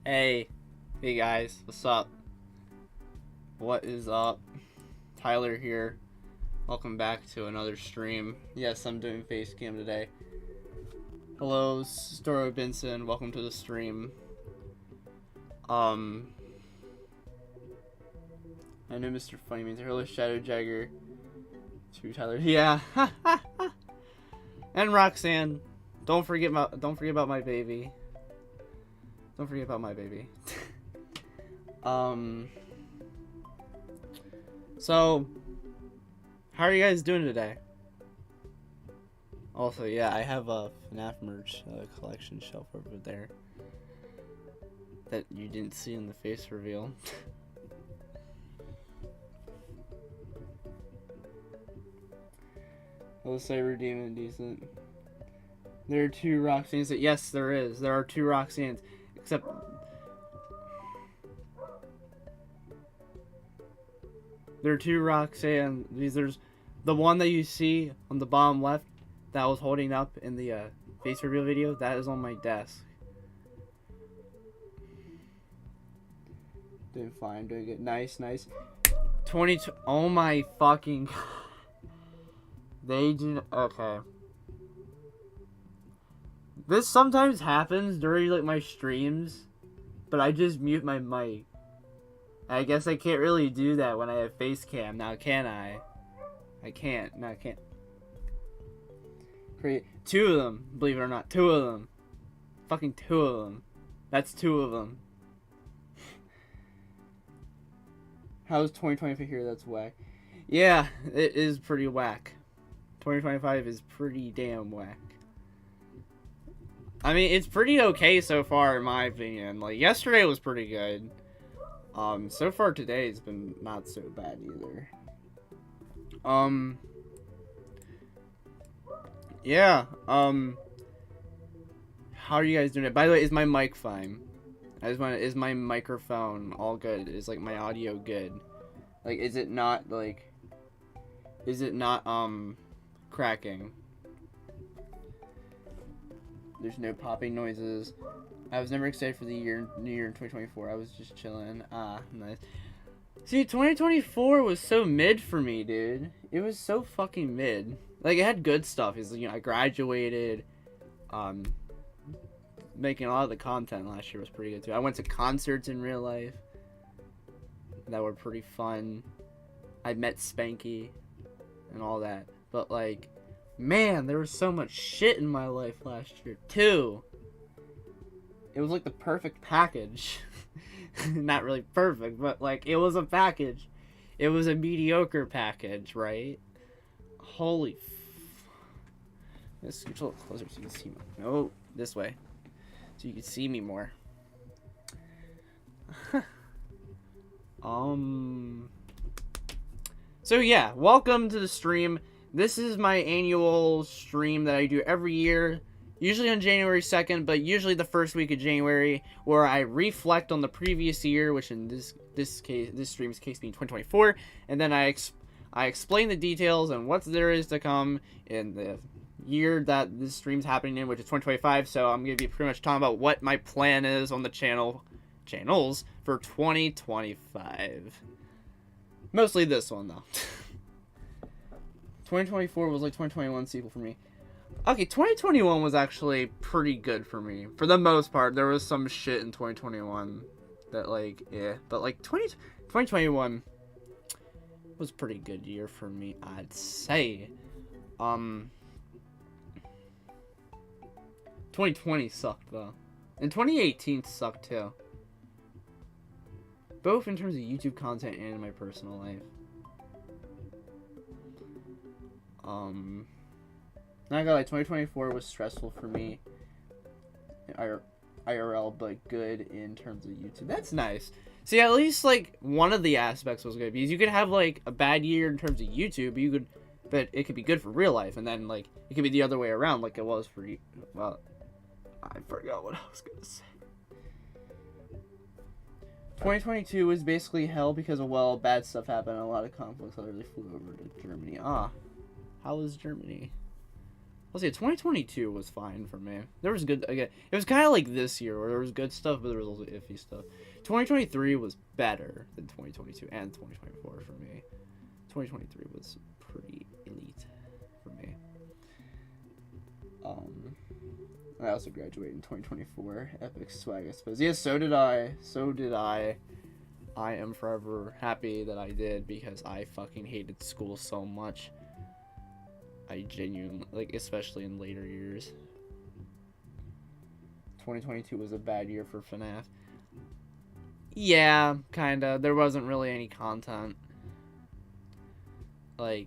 Hey guys, what's up? What is up? Tyler here. Welcome back to another stream. Yes, I'm doing face cam today. Hello, Storo Benson. Welcome to the stream. I know Mr. Funny means hello, Shadow Jagger. To Tyler, yeah. And Roxanne. Don't forget about my baby. Don't forget about my baby. So, how are you guys doing today? Also, yeah, I have a FNAF merch collection shelf over there that you didn't see in the face reveal. I'll say redeem decent. There are two Roxannes. Yes, there is. There are two Roxannes. Except there are two Roxanne. There's the one that you see on the bottom left that I was holding up in the face reveal video. That is on my desk. Doing fine, doing good. Nice. 22. Oh my fucking. They do. Okay. This sometimes happens during like my streams, but I just mute my mic. I guess I can't really do that when I have face cam now, can I? I can't. No, I can't. Create two of them, believe it or not. Two of them. Fucking two of them. That's two of them. How's 2025 here? That's whack. Yeah, it is pretty whack. 2025 is pretty damn whack. I mean, it's pretty okay so far, in my opinion. Like, yesterday was pretty good. So far today's been not so bad either. Yeah, how are you guys doing it? By the way, is my mic fine? Is my microphone all good? Is, like, my audio good? Like, is it not, cracking? There's no popping noises. I was never excited for the new year in 2024. I was just chilling. Ah, nice. See, 2024 was so mid for me, dude. It was so fucking mid. Like, it had good stuff. It's, you know, I graduated. Making a lot of the content last year was pretty good too. I went to concerts in real life that were pretty fun. I met Spanky and all that. But, like, man, there was so much shit in my life last year, too. It was like the perfect package. Not really perfect, but, like, it was a package. It was a mediocre package, right? Holy Let's get a little closer so you can see me. No, this way. So you can see me more. So, yeah, welcome to the stream. This is my annual stream that I do every year, usually on January 2nd, but usually the first week of January, where I reflect on the previous year, which in this stream's case being 2024, and then I explain the details and what there is to come in the year that this stream's happening in, which is 2025. So I'm going to be pretty much talking about what my plan is on the channels for 2025. Mostly this one, though. 2024 was like 2021 sequel for me. Okay, 2021 was actually pretty good for me. For the most part, there was some shit in 2021 that, like, yeah. But, like, 2021 was a pretty good year for me, I'd say. 2020 sucked, though. And 2018 sucked, too. Both in terms of YouTube content and in my personal life. Not gonna lie, 2024 was stressful for me. IRL, but good in terms of YouTube. That's nice. See, at least like one of the aspects was good, because you could have like a bad year in terms of YouTube, but it could be good for real life, and then like it could be the other way around, like it was for you. Well, I forgot what I was gonna say. 2022 was basically hell because of, well, bad stuff happened and a lot of conflicts. I literally flew over to Germany. How was Germany? Let's see, 2022 was fine for me. There was good, again, it was kind of like this year where there was good stuff, but there was also iffy stuff. 2023 was better than 2022 and 2024 for me. 2023 was pretty elite for me. I also graduated in 2024. Epic swag, I suppose. Yes, so did I. I am forever happy that I did, because I fucking hated school so much. I genuinely, like, especially in later years. 2022 was a bad year for FNAF. Yeah, kinda. There wasn't really any content. Like,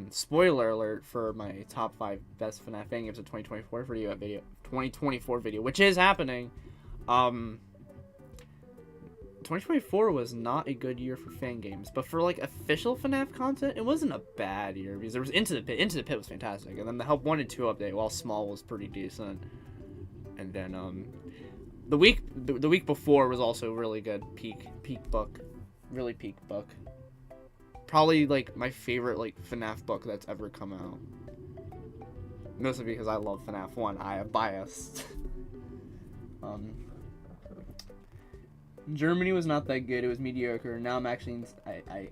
spoiler alert for my top 5 best FNAF fan games of 2024 video, which is happening. 2024 was not a good year for fan games, but for like official FNAF content, it wasn't a bad year, because there was Into the Pit. Into the Pit was fantastic, and then the Help 1 and 2 update, while small, was pretty decent. And then the week before was also really good. Peak book, really peak book. Probably like my favorite like FNAF book that's ever come out. Mostly because I love FNAF 1. I am biased. Germany was not that good. It was mediocre. Now I'm actually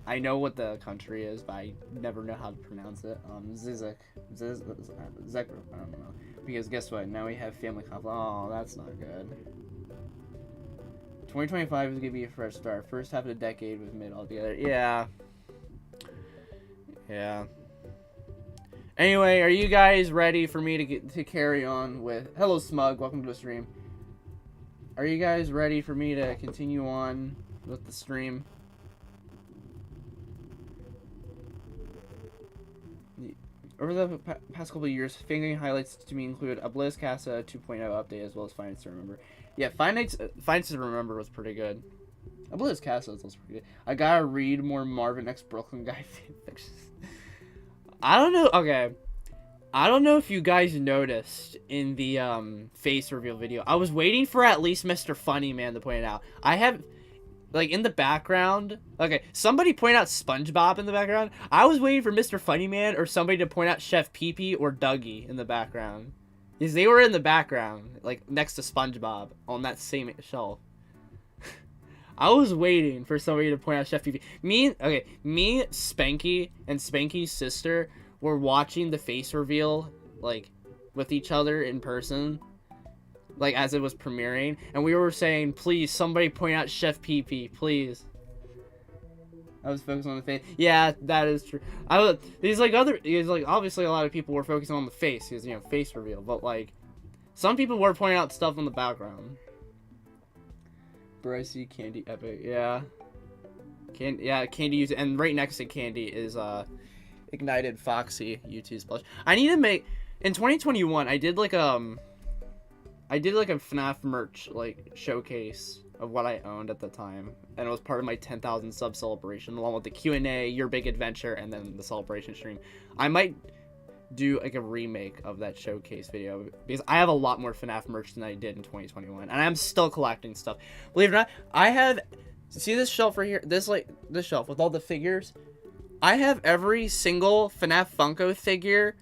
I know what the country is, but I never know how to pronounce it. Zizek, I don't know. Because guess what? Now we have family conflict. Oh, that's not good. 2025 is gonna be a fresh start. First half of the decade was mid altogether. Yeah. Anyway, are you guys ready for me to carry on with? Hello, Smug. Welcome to the stream. Are you guys ready for me to continue on with the stream? Over the past couple of years, fan game highlights to me include a Blizz Casa 2.0 update, as well as Five Nights to Remember. Yeah, Five Nights to Remember was pretty good. A Blizz Casa was also pretty good. I gotta read more Marvin X Brooklyn guy fanfictions. I don't know. Okay. I don't know if you guys noticed in the face reveal video. I was waiting for at least Mr. Funny Man to point it out. I have, like, in the background. Okay, somebody point out SpongeBob in the background. I was waiting for Mr. Funny Man or somebody to point out Chef Pee Pee or Dougie in the background. Because they were in the background, like, next to SpongeBob on that same shelf. I was waiting for somebody to point out Chef Pee Pee. Me, Spanky, and Spanky's sister were watching the face reveal, like, with each other in person, like, as it was premiering, and we were saying, please, somebody point out Chef Pee Pee, please. I was focused on the face. Yeah, that is true. Obviously a lot of people were focusing on the face, because, you know, face reveal, but, like, some people were pointing out stuff in the background. Bro, I see Candy Epic, yeah. Candy use, and right next to Candy is, Ignited Foxy YouTube's blush. I need to make, in 2021 I did like a FNAF merch like showcase of what I owned at the time, and it was part of my 10,000 sub celebration, along with the Q&A, Your Big Adventure, and then the celebration stream. I might do like a remake of that showcase video, because I have a lot more FNAF merch than I did in 2021, and I'm still collecting stuff. Believe it or not, I have, see this shelf right here, this shelf with all the figures. I have every single FNAF Funko figure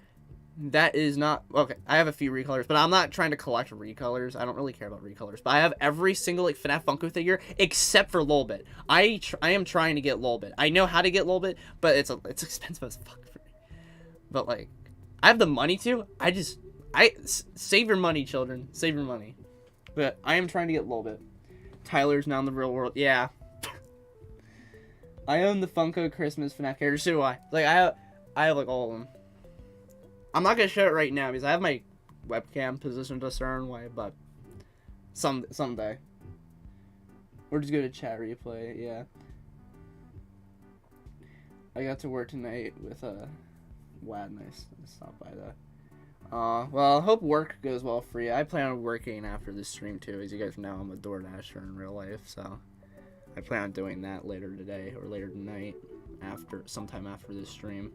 that is not... Okay, I have a few recolors, but I'm not trying to collect recolors. I don't really care about recolors. But I have every single like FNAF Funko figure except for Lolbit. I am trying to get Lolbit. I know how to get Lolbit, but it's expensive as fuck for me. But like, I have the money to. Save your money, children. Save your money. But I am trying to get Lolbit. Tyler's now in the real world. Yeah. I own the Funko Christmas FNAF characters, so do I. Like, I have, like, all of them. I'm not gonna show it right now, because I have my webcam positioned a certain way, but someday. Or just go to chat replay, yeah. I got to work tonight with Wad. Nice. Stop by that. Well, I hope work goes well for you. I plan on working after this stream too. As you guys know, I'm a DoorDasher in real life, so I plan on doing that later today or later tonight, sometime after this stream.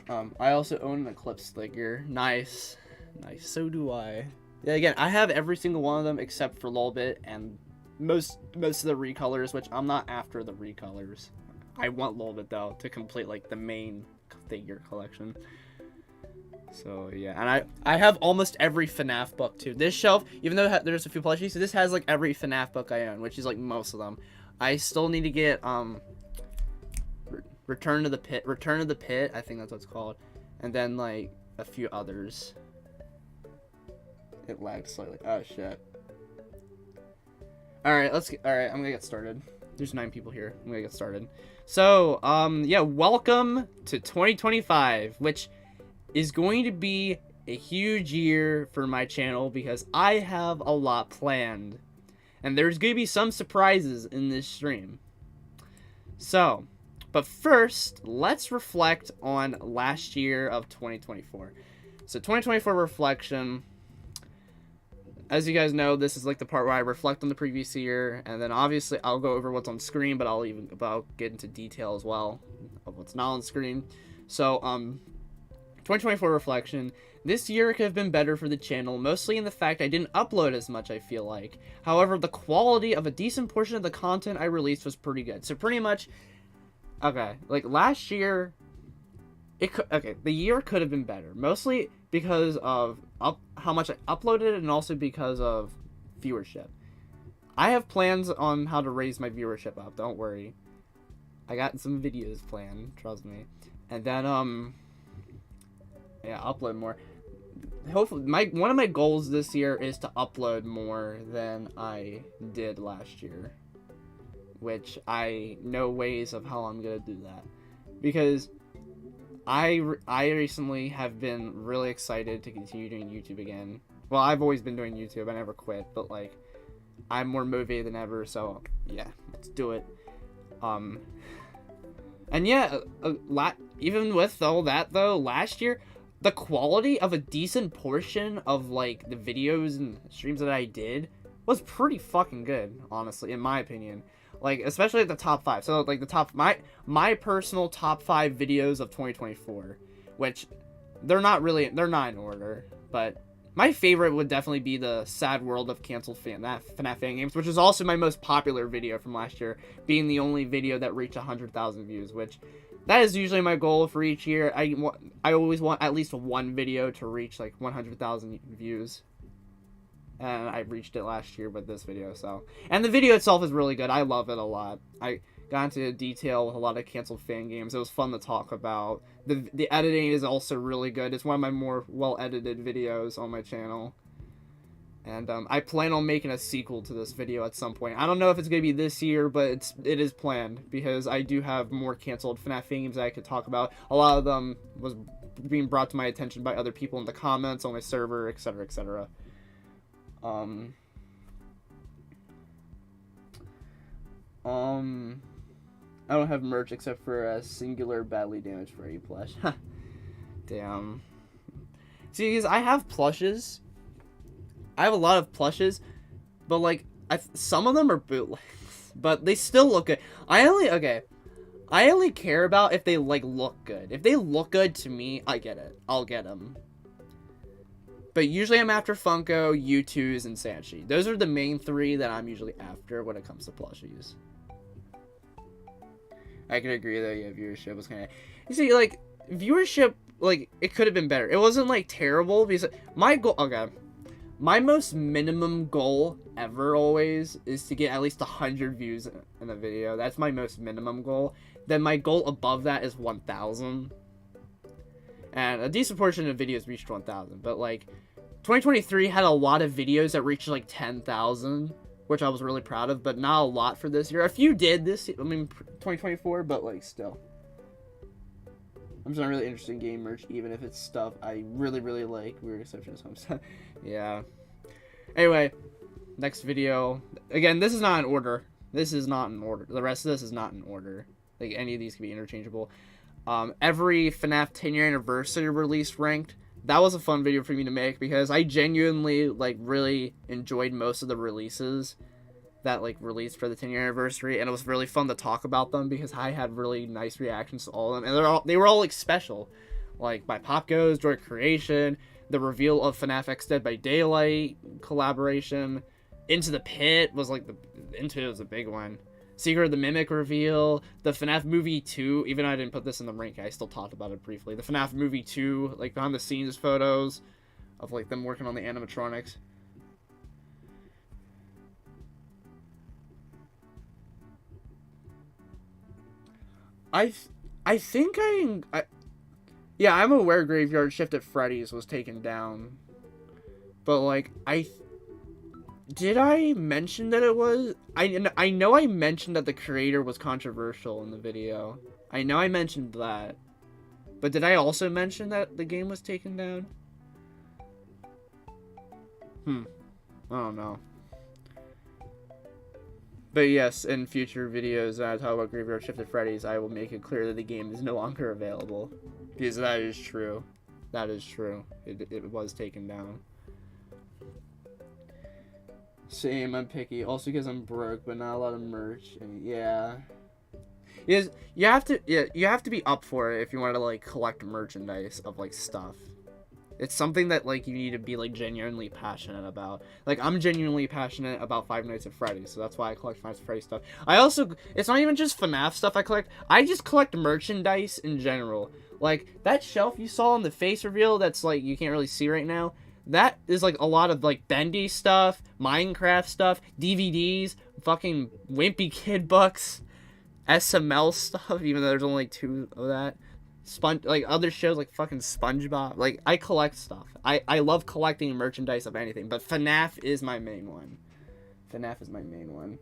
I also own an Eclipse figure. Nice. So do I. Yeah, again, I have every single one of them except for Lolbit and most of the recolors, which I'm not after the recolors. I want Lolbit though to complete like the main figure collection. So yeah, and I have almost every FNAF book too. This shelf, even though there's a few plushies, so this has like every FNAF book I own, which is like most of them. I still need to get Return to the Pit, I think that's what it's called, and then like a few others. It lagged slightly. Oh shit. All right, I'm gonna get started. There's 9 people here. I'm gonna get started. So yeah, welcome to 2025, which is going to be a huge year for my channel because I have a lot planned. And there's going to be some surprises in this stream. So, but first, let's reflect on last year of 2024. So 2024 reflection. As you guys know, this is like the part where I reflect on the previous year. And then obviously I'll go over what's on screen, but I'll get into detail as well of what's not on screen. So, 2024 reflection. This year could have been better for the channel, mostly in the fact I didn't upload as much, I feel like. However, the quality of a decent portion of the content I released was pretty good. So pretty much, okay, like last year, the year could have been better. Mostly because of how much I uploaded and also because of viewership. I have plans on how to raise my viewership up, don't worry. I got some videos planned, trust me. And then, yeah, upload more. Hopefully, one of my goals this year is to upload more than I did last year. Which I know ways of how I'm gonna do that. Because I recently have been really excited to continue doing YouTube again. Well, I've always been doing YouTube. I never quit. But, like, I'm more motivated than ever. So, yeah, let's do it. And yeah, even with all that, though, last year, the quality of a decent portion of, like, the videos and streams that I did was pretty fucking good, honestly, in my opinion. Like, especially at the top 5. So, like, my personal top 5 videos of 2024, which, they're not in order, but my favorite would definitely be the Sad World of Canceled FNAF fan games, which is also my most popular video from last year, being the only video that reached 100,000 views, which... that is usually my goal for each year. I always want at least one video to reach like 100,000 views. And I reached it last year with this video, so. And the video itself is really good. I love it a lot. I got into detail with a lot of canceled fan games. It was fun to talk about. The editing is also really good. It's one of my more well-edited videos on my channel. And I plan on making a sequel to this video at some point. I don't know if it's going to be this year, but it is planned. Because I do have more canceled FNAF games that I could talk about. A lot of them was being brought to my attention by other people in the comments on my server, etc., etc. I don't have merch except for a singular badly damaged Freddy plush. Damn. See, because I have plushes. I have a lot of plushes, but like some of them are bootlegs, but they still look good. I only care about if they like look good. If they look good to me, I get it. I'll get them. But usually I'm after Funko, U2s, and Sanchi. Those are the main 3 that I'm usually after when it comes to plushies. I can agree though. Yeah, viewership was kind of. You see, like viewership, like it could have been better. It wasn't like terrible because my goal. Okay. My most minimum goal ever always is to get at least 100 views in a video. That's my most minimum goal. Then my goal above that is 1,000. And a decent portion of videos reached 1,000. But like, 2023 had a lot of videos that reached like 10,000. Which I was really proud of, but not a lot for this year. A few did this, 2024, but like still. I'm just not really interested in game merch, even if it's stuff I really, really like. Weird exceptions. Yeah. Anyway, next video. Again, this is not in order. This is not in order. The rest of this is not in order. Like, any of these can be interchangeable. Every FNAF 10-year anniversary release ranked. That was a fun video for me to make because I genuinely, like, really enjoyed most of the releases that, like, released for the 10-year anniversary, and it was really fun to talk about them because I had really nice reactions to all of them, and they were all like special, like by Pop Goes, Joy Creation, the reveal of FNAF X Dead by Daylight collaboration, Into the Pit was like Into It was a big one. Secret of the Mimic reveal, the FNAF Movie 2, even though I didn't put this in the rank, I still talked about it briefly. The FNAF Movie 2, like behind the scenes photos of like them working on the animatronics. I think yeah, I'm aware Graveyard Shift at Freddy's was taken down. But like did I mention that it was? I know I mentioned that the creator was controversial in the video. I know I mentioned that. But did I also mention that the game was taken down? I don't know. But yes, in future videos that I talk about Graveyard Shift at Freddy's, I will make it clear that the game is no longer available. Because that is true. That is true. It was taken down. Same, I'm picky. Also because I'm broke, but not a lot of merch. And yeah. Yes, you have to be up for it if you want to like collect merchandise of like stuff. It's something that like you need to be like genuinely passionate about. Like I'm genuinely passionate about Five Nights at Freddy's, so that's why I collect Five Nights at Freddy's stuff. I also, it's not even just FNAF stuff I collect. I just collect merchandise in general. Like that shelf you saw on the face reveal that's like you can't really see right now. That is like a lot of like Bendy stuff, Minecraft stuff, DVDs, fucking Wimpy Kid books, SML stuff, even though there's only like 2 of that. Like other shows like fucking SpongeBob. Like I collect stuff. I love collecting merchandise of anything, but FNAF is my main one. FNAF is my main one.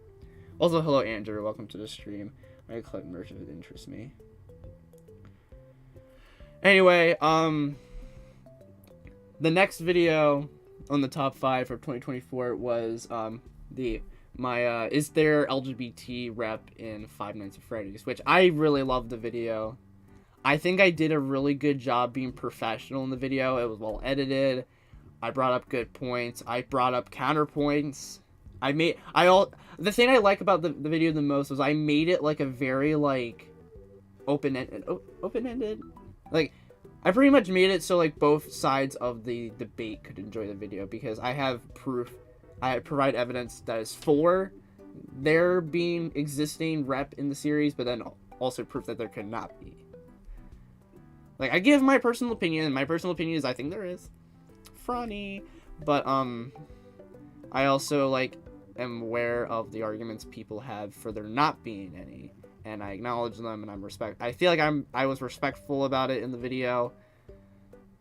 Also, hello Andrew, welcome to the stream. I collect merch if it interests me. Anyway, the next video on the top 5 for 2024 was is there LGBT rep in Five Nights at Freddy's, which I really loved the video. I think I did a really good job being professional in the video. It was well edited. I brought up good points. I brought up counterpoints. The thing I like about the video the most was I made it like a very like open-ended. Like I pretty much made it so like both sides of the debate could enjoy the video because I have proof. I provide evidence that is for there being existing rep in the series, but then also proof that there could not be. Like I give my personal opinion, and my personal opinion is I think there is. Funny, but I also like am aware of the arguments people have for there not being any. And I acknowledge them, and I feel like I was respectful about it in the video.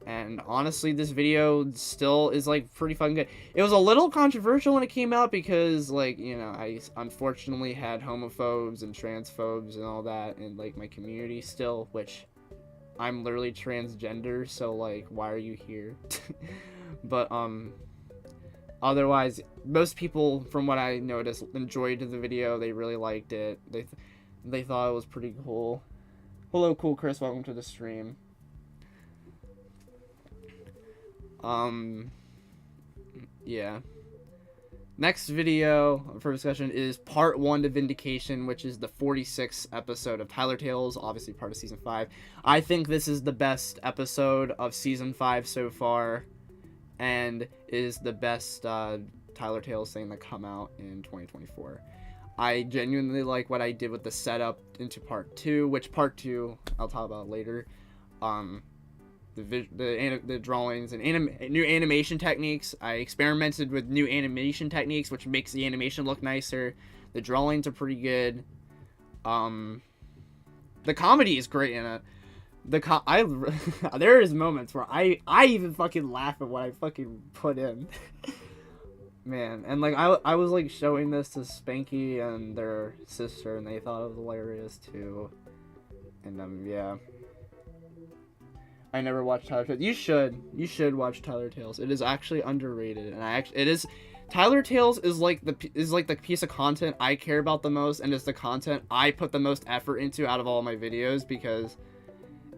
And honestly, this video still is like pretty fucking good. It was a little controversial when it came out because like, you know, I unfortunately had homophobes and transphobes and all that in like my community still, which I'm literally transgender, so like why are you here? But otherwise most people from what I noticed enjoyed the video. They really liked it. They thought it was pretty cool. Hello, Cool Chris. Welcome to the stream. Yeah. Next video for discussion is part 1 to Vindication, which is the 46th episode of Tyler Tales, obviously part of season 5. I think this is the best episode of season 5 so far, and is the best Tyler Tales thing that come out in 2024. I genuinely like what I did with the setup into part 2, which part 2 I'll talk about later. The drawings and new animation techniques. I experimented with new animation techniques, which makes the animation look nicer. The drawings are pretty good. The comedy is great in it. There is moments where I even fucking laugh at what I fucking put in. Man, and like I was like showing this to Spanky and their sister, and they thought it was hilarious too. And yeah. I never watched Tyler Tales. You should watch Tyler Tales. It is actually underrated, and Tyler Tales is like the piece of content I care about the most, and is the content I put the most effort into out of all my videos, because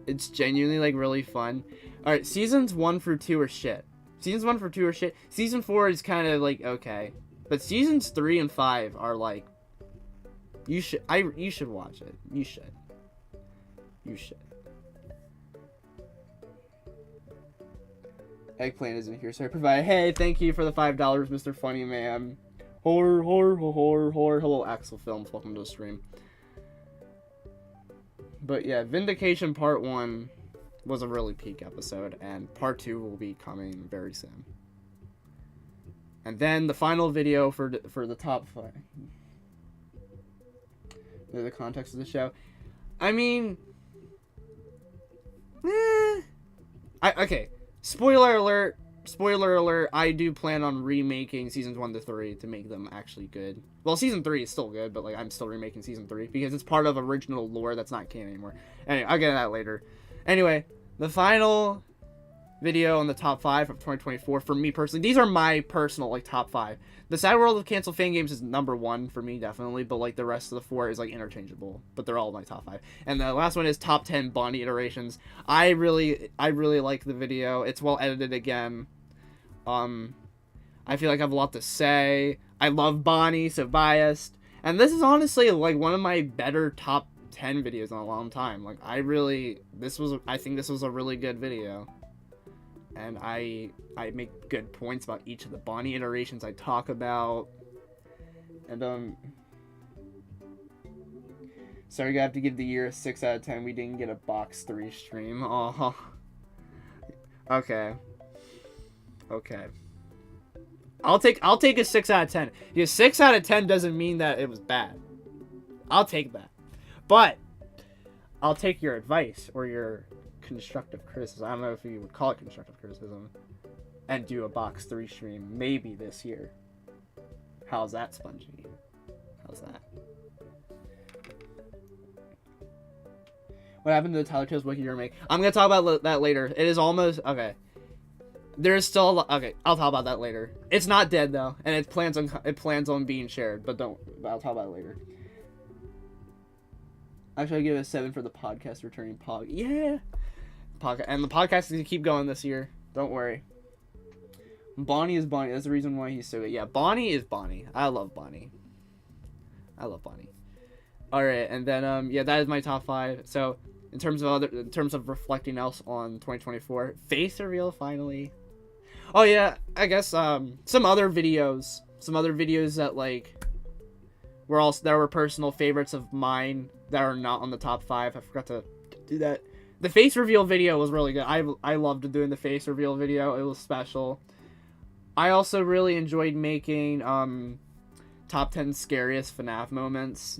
it's genuinely like really fun. All right, seasons 1 through 2 are shit. Seasons 1 through 2 are shit. Season 4 is kind of like okay, but seasons 3 and 5 are like you should watch it. You should. Eggplant isn't here, so I provide. Hey, thank you for the $5, Mr. Funny Man. Horror. Hello, Axel Films. Welcome to the stream. But yeah, Vindication Part 1 was a really peak episode, and Part 2 will be coming very soon. And then the final video for the top 5. The context of the show. I mean, okay. Spoiler alert, I do plan on remaking seasons 1 to 3 to make them actually good. Well, season 3 is still good, but like I'm still remaking season 3 because it's part of original lore that's not canon anymore. Anyway, I'll get to that later. Anyway, the final video on the top 5 of 2024 for me personally. These are my personal like top 5. The Sad World of Canceled Fan Games is number 1 for me, definitely, but like the rest of the 4 is like interchangeable, but they're all my top 5. And the last one is top 10 Bonnie iterations. I really like the video. It's well edited again. I feel like I have a lot to say. I love Bonnie, so biased. And this is honestly like one of my better top 10 videos in a long time. Like I think this was a really good video. And I make good points about each of the Bonnie iterations I talk about. And sorry, I have to give the year a 6 out of 10. We didn't get a box 3 stream. Oh. Okay. I'll take a 6 out of 10. Because 6 out of 10 doesn't mean that it was bad. I'll take that. But I'll take your advice or your constructive criticism. I don't know if you would call it constructive criticism, and do a box 3 stream maybe this year. How's that, Spongy? How's that? What happened to the Tyler Tales Wiki remake? I'm gonna talk about that later. It is almost okay. There's still a lot. Okay, I'll talk about that later. It's not dead though, and it plans on being shared. But I'll talk about it later. Actually, I give it a 7 for the podcast returning pod. Yeah. And the podcast is gonna keep going this year. Don't worry. Bonnie is Bonnie. That's the reason why he's so good. Yeah, Bonnie is Bonnie. I love Bonnie. All right, and then yeah, that is my top 5. So in terms of reflecting else on 2024, face reveal finally. Oh yeah, I guess some other videos that like were personal favorites of mine that are not on the top 5. I forgot to do that. The face reveal video was really good. I loved doing the face reveal video. It was special. I also really enjoyed making top 10 scariest FNAF moments.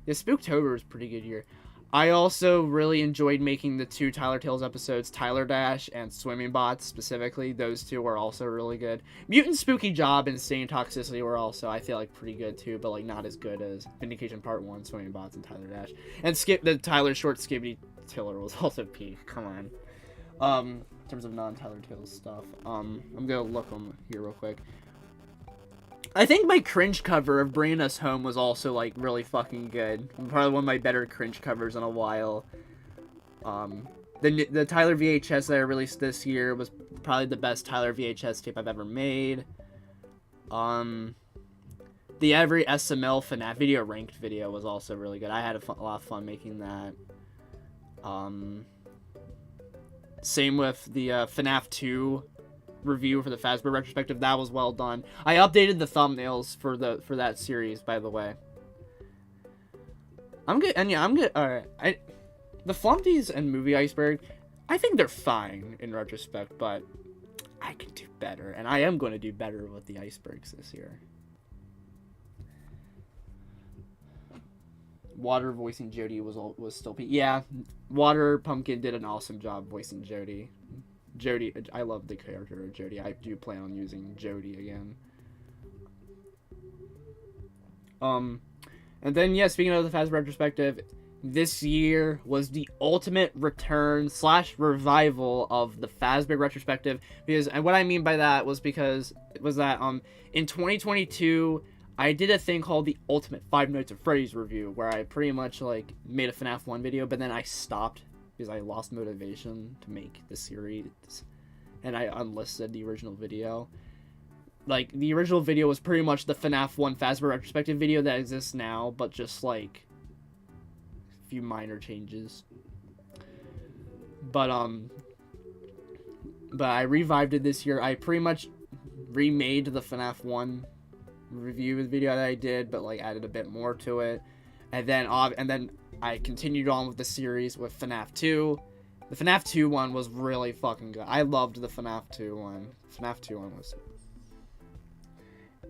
Yeah, Spooktober was a pretty good year. I also really enjoyed making the 2 Tyler Tales episodes, Tyler Dash and Swimming Bots specifically. Those 2 were also really good. Mutant Spooky Job and Insane Toxicity were also, I feel like, pretty good too, but like not as good as Vindication Part 1, Swimming Bots, and Tyler Dash. And the Tyler Short Skibbity Tiller was also peak. Come on. In terms of non-Tyler Tales stuff, I'm gonna look them here real quick. I think my Cringe cover of Bringing Us Home was also, like, really fucking good. Probably one of my better Cringe covers in a while. The Tyler VHS that I released this year was probably the best Tyler VHS tape I've ever made. The every SML FNAF video ranked video was also really good. I had a lot of fun making that. Same with the FNAF 2 review for the Fazbear retrospective. That was well done. I updated the thumbnails for that series, by the way. I'm good. And yeah, I'm good. All right. The Flumpties and Movie Iceberg, I think they're fine in retrospect, but I can do better, and I am going to do better with the Icebergs this year. Water voicing Jodie was still yeah. Water Pumpkin did an awesome job voicing Jodie. Jodie, I love the character of Jodie. I do plan on using Jodie again. And then yeah, speaking of the Fazbear retrospective, this year was the ultimate return / revival of the Fazbear retrospective, because, and what I mean by that was because it was that in 2022 I did a thing called the Ultimate Five Nights at Freddy's review, where I pretty much like made a FNAF 1 video, but then I stopped because I lost motivation to make the series, and I unlisted the original video. Like, the original video was pretty much the FNAF 1 Fazbear retrospective video that exists now, but just like a few minor changes. But I revived it this year. I pretty much remade the FNAF 1 review video that I did, but like added a bit more to it, and then I continued on with the series with FNAF 2. The FNAF 2 one was really fucking good. I loved the FNAF 2 one. FNAF 2 one was.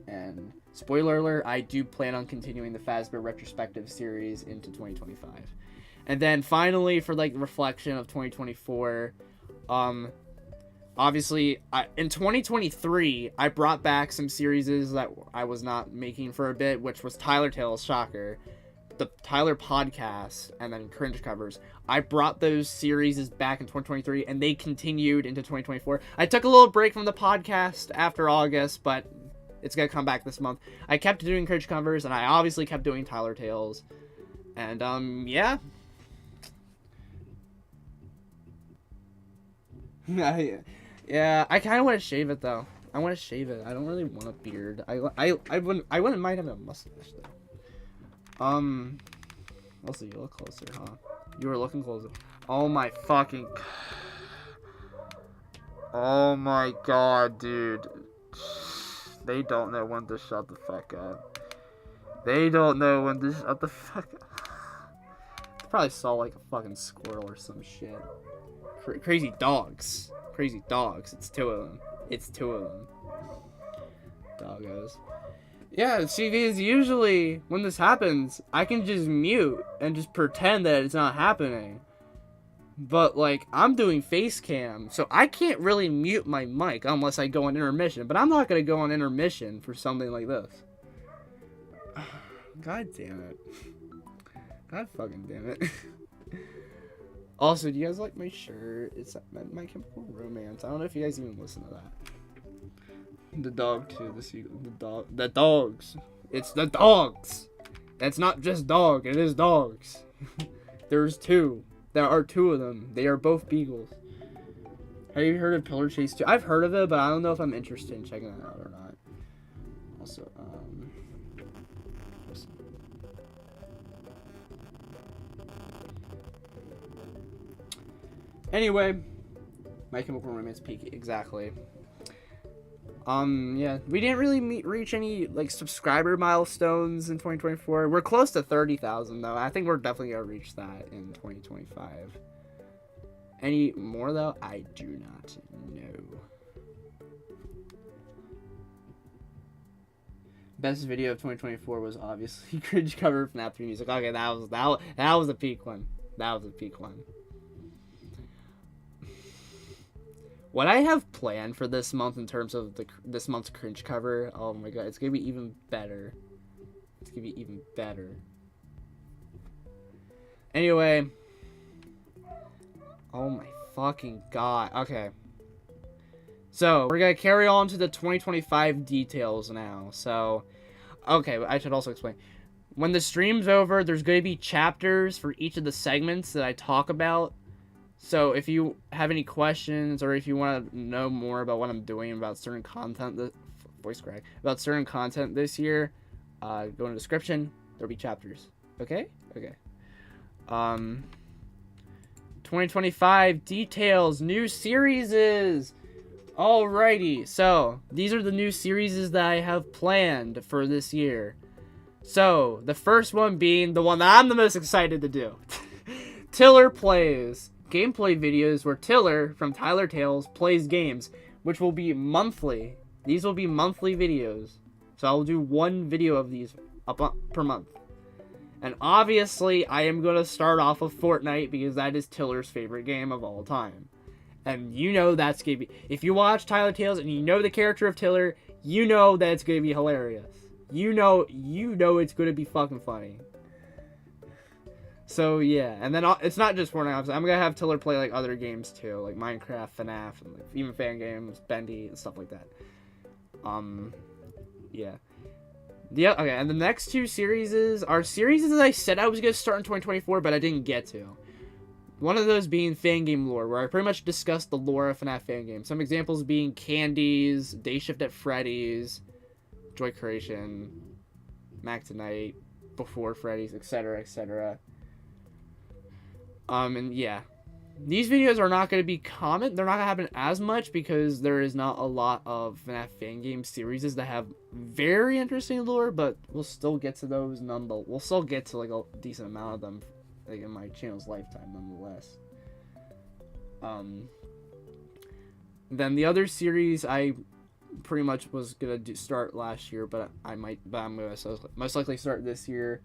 And spoiler alert, I do plan on continuing the Fazbear retrospective series into 2025. And then finally, for like reflection of 2024, obviously, in 2023, I brought back some series that I was not making for a bit, which was Tyler Tales, shocker, the Tyler podcast, and then Cringe covers. I brought those series back in 2023, and they continued into 2024. I took a little break from the podcast after August, but it's gonna come back this month. I kept doing Cringe covers, and I obviously kept doing Tyler Tales. And, yeah. Yeah, I kind of want to shave it though. I want to shave it. I don't really want a beard. I wouldn't mind having a mustache though. Let's see. You look closer, huh? You were looking closer. Oh my fucking. Oh my god, dude. They don't know when to shut the fuck up. They don't know when to shut the fuck up. They probably saw like a fucking squirrel or some shit. Crazy dogs. Crazy dogs. It's two of them. It's two of them. Doggos. Yeah, see, because usually when this happens, I can just mute and just pretend that it's not happening. But, like, I'm doing face cam, so I can't really mute my mic unless I go on intermission. But I'm not going to go on intermission for something like this. God damn it. God fucking damn it. Also, do you guys like my shirt? It's My Chemical Romance. I don't know if you guys even listen to that. The dog too. The dogs. It's the dogs. That's not just dog. It is dogs. There's two. There are two of them. They are both beagles. Have you heard of Pillar Chase 2? I've heard of it, but I don't know if I'm interested in checking that out or not. Also, listen. Anyway, My Chemical Romance peak, exactly. Yeah, we didn't really reach any, like, subscriber milestones in 2024. We're close to 30,000, though. I think we're definitely gonna reach that in 2025. Any more, though? I do not know. Best video of 2024 was obviously Cringe cover of FNAF 3 music. Okay, that was a peak one. That was a peak one. What I have planned for this month in terms of this month's Cringe cover, oh my god, it's gonna be even better. It's gonna be even better. Anyway. Oh my fucking god. Okay. So, we're gonna carry on to the 2025 details now. So, okay, I should also explain. When the stream's over, there's gonna be chapters for each of the segments that I talk about. So if you have any questions or if you want to know more about what I'm doing about certain content, about certain content this year, go in the description. There'll be chapters. Okay? Okay. 2025 details, new series. Alrighty. So these are the new series that I have planned for this year. So the first one being the one that I'm the most excited to do. Tiller Plays. Gameplay videos where Tiller from Tyler Tales plays games, which will be monthly. These will be monthly videos. So I'll do one video of these per month. And obviously, I am going to start off with Fortnite because that is Tiller's favorite game of all time. And you know that's going to be... If you watch Tyler Tales and you know the character of Tiller, you know that it's going to be hilarious. You know it's going to be fucking funny. So yeah, and then it's not just Fortnite. I'm gonna have Tiller play like other games too, like Minecraft, FNAF, and like even fan games, Bendy, and stuff like that. Yeah. Yeah, okay, and the next two series are series that I said I was gonna start in 2024, but I didn't get to. One of those being fan game lore, where I pretty much discussed the lore of FNAF fan games. Some examples being Candies, Day Shift at Freddy's, Joy Creation, Mac Tonight, Before Freddy's, etc., etc. And yeah. These videos are not going to be common. They're not going to happen as much because there is not a lot of FNAF fan game series that have very interesting lore, but we'll still get to those nonetheless. We'll still get to like a decent amount of them like in my channel's lifetime nonetheless. Then the other series I pretty much was going to start last year, but I'm going to most likely start this year.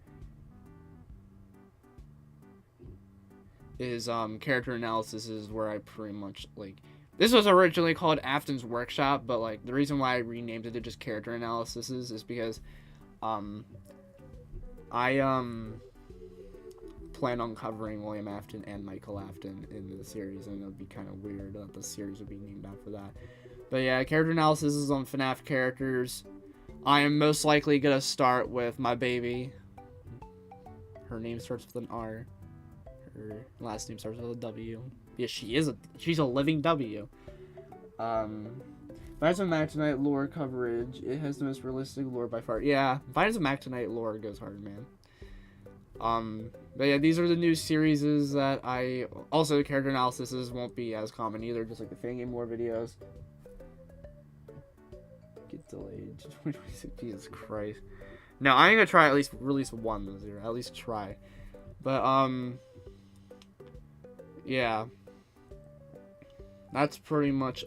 Is character analysis is where I pretty much like this was originally called Afton's Workshop, but like the reason why I renamed it to just character analysis is because I plan on covering William Afton and Michael Afton in the series, and it would be kind of weird that the series would be named after that. But yeah, character analysis is on FNAF characters. I am most likely gonna start with my baby. Her name starts with an R. Her last name starts with a W. Yeah, she's a living W. Finds of Mac Tonight lore coverage. It has the most realistic lore by far. Yeah, Finds of Mac Tonight lore goes hard, man. But yeah, these are the new series that I also character analysis won't be as common either, just like the fan game lore videos. Get delayed to 2026. Jesus Christ. No, I'm gonna try at least release one this year. At least try. But yeah, that's pretty much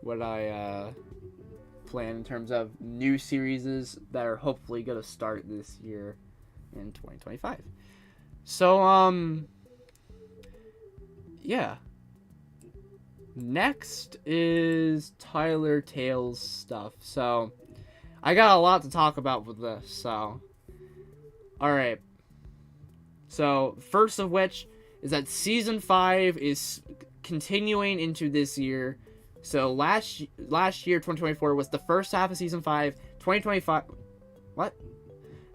what I plan in terms of new series that are hopefully gonna start this year in 2025. So yeah, next is Tyler Tales stuff. So I got a lot to talk about with this. So all right. So, first of which is that Season 5 is continuing into this year. So, last year, 2024, was the first half of Season 5. 2025... What?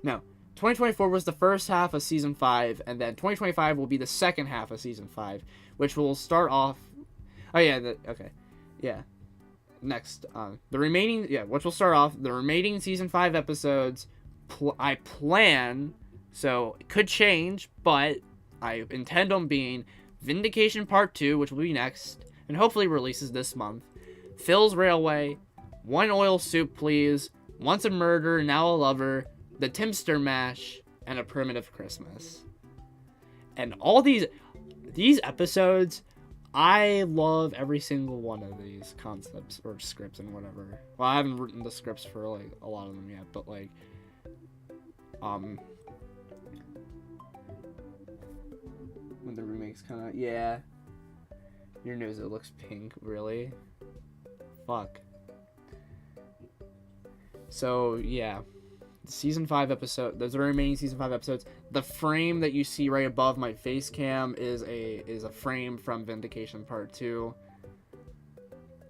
No. 2024 was the first half of Season 5, and then 2025 will be the second half of Season 5, which will start off... Oh, yeah, okay. Yeah. Next, the remaining... Yeah, which will start off the remaining Season 5 episodes. I plan... So, it could change, but I intend on being Vindication Part 2, which will be next, and hopefully releases this month. Phil's Railway, One Oil Soup Please, Once a Murder, Now a Lover, The Timster Mash, and A Primitive Christmas. And all these episodes, I love every single one of these concepts, or scripts and whatever. Well, I haven't written the scripts for, like, a lot of them yet, but, like, when the remakes kind of... Yeah. Your nose, it looks pink. Really? Fuck. So, yeah. Season 5 episode... Those are the remaining Season 5 episodes. The frame that you see right above my face cam is a frame from Vindication Part 2.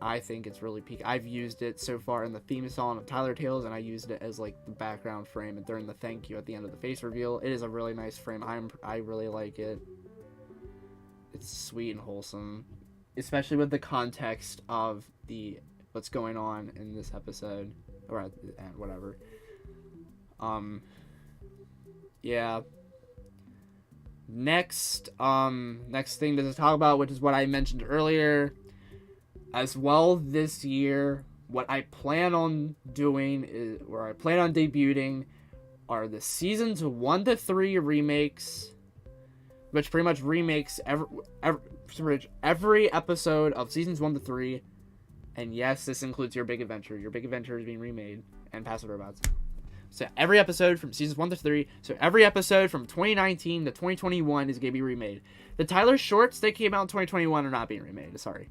I think it's really peak. I've used it so far in the theme song of Tyler Tales, and I used it as, like, the background frame and during the thank you at the end of the face reveal. It is a really nice frame. I really like it. It's sweet and wholesome, especially with the context of what's going on in this episode, or at the end, whatever. Yeah. Next thing to talk about, which is what I mentioned earlier, as well this year. What I plan on doing is, where I plan on debuting, are the seasons 1 to 3 remakes. Which pretty much remakes every episode of seasons 1 to 3. And yes, this includes Your Big Adventure. Your Big Adventure is being remade. And Passive Robots. So every episode from seasons 1 to 3. So every episode from 2019 to 2021 is going to be remade. The Tyler shorts that came out in 2021 are not being remade. Sorry.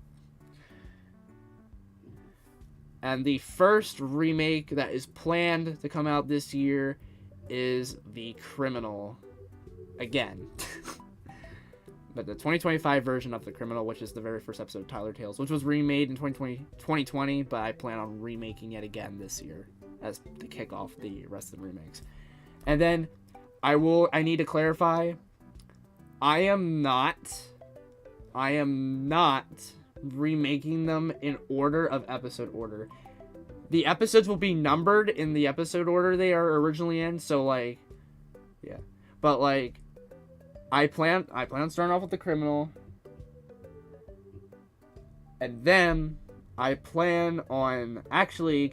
And the first remake that is planned to come out this year is The Criminal. again. But the 2025 version of The Criminal, which is the very first episode of Tyler Tales, which was remade in 2020, but I plan on remaking it again this year as to kick off the rest of the remakes. And then I need to clarify, I am not remaking them in order of episode order. The episodes will be numbered in the episode order they are originally in, so like, yeah. But like, I plan on starting off with The Criminal, and then I plan on actually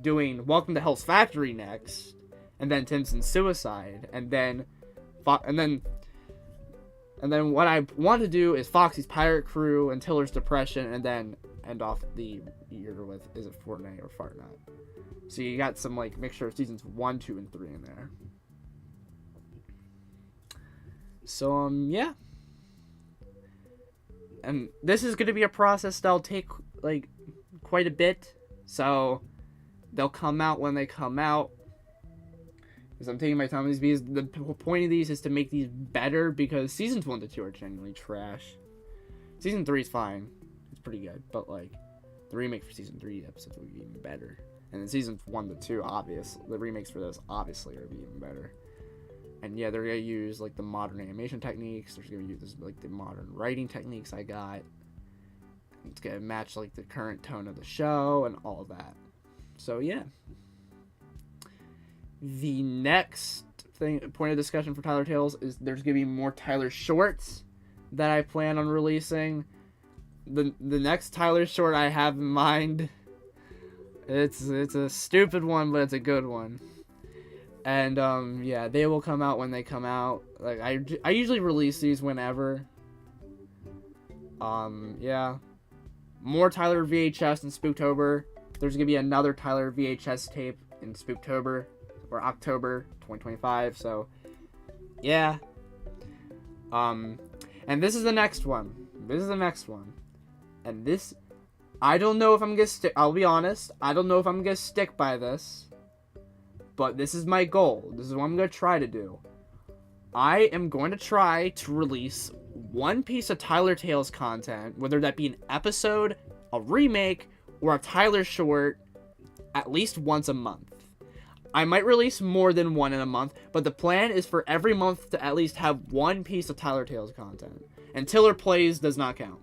doing Welcome to Hell's Factory next, and then Timson's Suicide, and then what I want to do is Foxy's Pirate Crew and Tiller's Depression, and then end off the year with Is It Fortnite or Fartnite. So you got some like mixture of seasons 1, 2, and 3 in there. So yeah. And this is gonna be a process that'll take like quite a bit. So they'll come out when they come out. Because I'm taking my time with these, because the point of these is to make these better, because seasons 1 to 2 are genuinely trash. Season 3 is fine. It's pretty good. But like the remake for season 3 episodes will be even better. And then seasons 1 to 2, obviously, the remakes for those obviously are going to be even better. And yeah, they're going to use like the modern animation techniques. They're going to use like the modern writing techniques I got. It's going to match like the current tone of the show and all of that. So yeah. The next point of discussion for Tyler Tales is there's going to be more Tyler shorts that I plan on releasing. The next Tyler short I have in mind, it's a stupid one, but it's a good one. And yeah, they will come out when they come out. Like I usually release these whenever. Yeah. More Tyler VHS in Spooktober. There's gonna be another Tyler VHS tape in Spooktober or October 2025. So yeah. And this is the next one. And this, I don't know if I'm gonna stick. I'll be honest. I don't know if I'm gonna stick by this. But this is my goal. This is what I'm going to try to do. I am going to try to release one piece of Tyler Tales content, whether that be an episode, a remake, or a Tyler short, at least once a month. I might release more than one in a month, but the plan is for every month to at least have one piece of Tyler Tales content. And Tiller Plays does not count.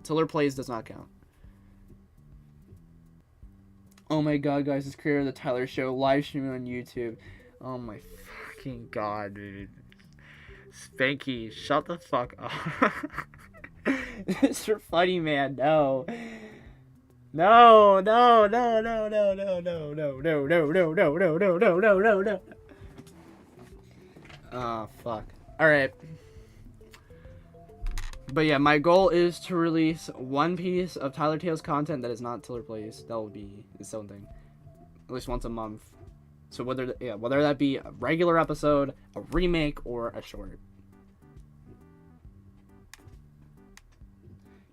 Oh my god, guys, it's creator of the Tyler Show live streaming on YouTube. Oh my fucking god, dude. Spanky, shut the fuck up. Mr. Funny Man, no. No. Oh, fuck. Alright. But yeah, my goal is to release one piece of Tyler Tales content that is not Tiller Plays. That will be its own thing. At least once a month. So whether that be a regular episode, a remake, or a short.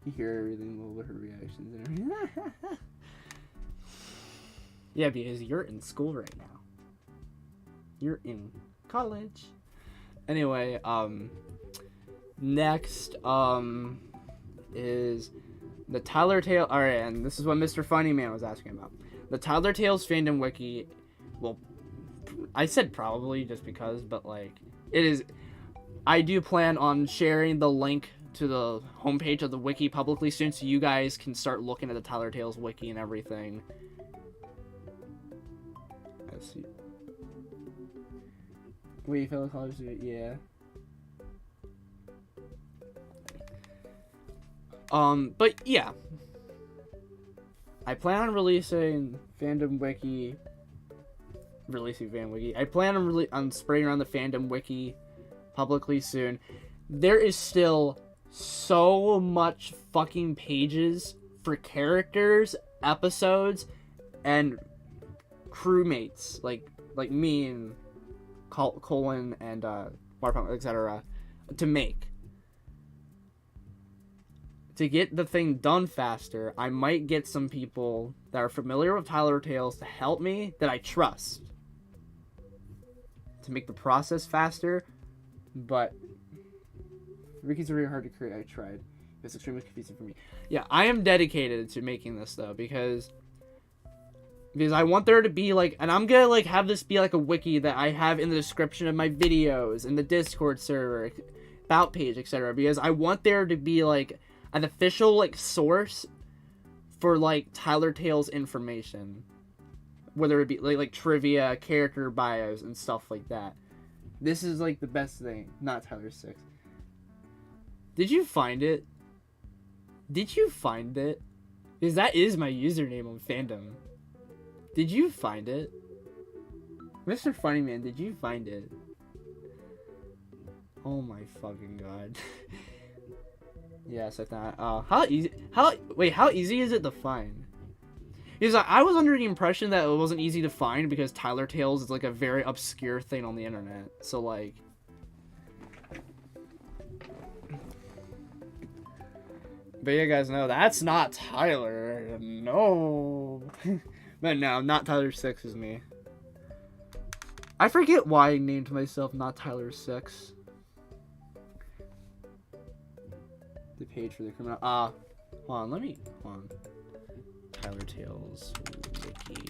You hear everything with her reactions and everything. Yeah, because you're in school right now. You're in college. Anyway, next, is the Tyler Tales. Alright, and this is what Mr. Funny Man was asking about. The Tyler Tales fandom wiki, well, I said probably just because, but like, it is. I do plan on sharing the link to the homepage of the wiki publicly soon, so you guys can start looking at the Tyler Tales wiki and everything. Let's see. Wait, fellow college student, yeah. But yeah, I plan on releasing fandom wiki. I plan on spraying around the fandom wiki publicly soon. There is still so much fucking pages for characters, episodes, and crewmates like me and Colin and Warpunk, etc. to make. To get the thing done faster, I might get some people that are familiar with Tyler Tales to help me, that I trust, to make the process faster. But Wikis are really hard to create. I tried. It's extremely confusing for me. Yeah, I am dedicated to making this though because I want there to be like, and I'm gonna like have this be like a wiki that I have in the description of my videos, in the Discord server, about page, etc. Because I want there to be like an official like source for like Tyler Tales information, whether it be like trivia, character bios, and stuff like that. This is like the best thing. Not Tyler 6. Did you find it? Did you find it? Because that is my username on fandom. Did you find it? Mr. Funnyman, did you find it? Oh my fucking god. Yes, I thought. How easy is it to find? Because I was under the impression that it wasn't easy to find because Tyler Tales is like a very obscure thing on the internet. So like. But you guys know that's not Tyler. No. But no, not Tyler 6 is me. I forget why I named myself not Tyler 6. The page for the criminal. Hold on, hold on. Tyler Tales wiki.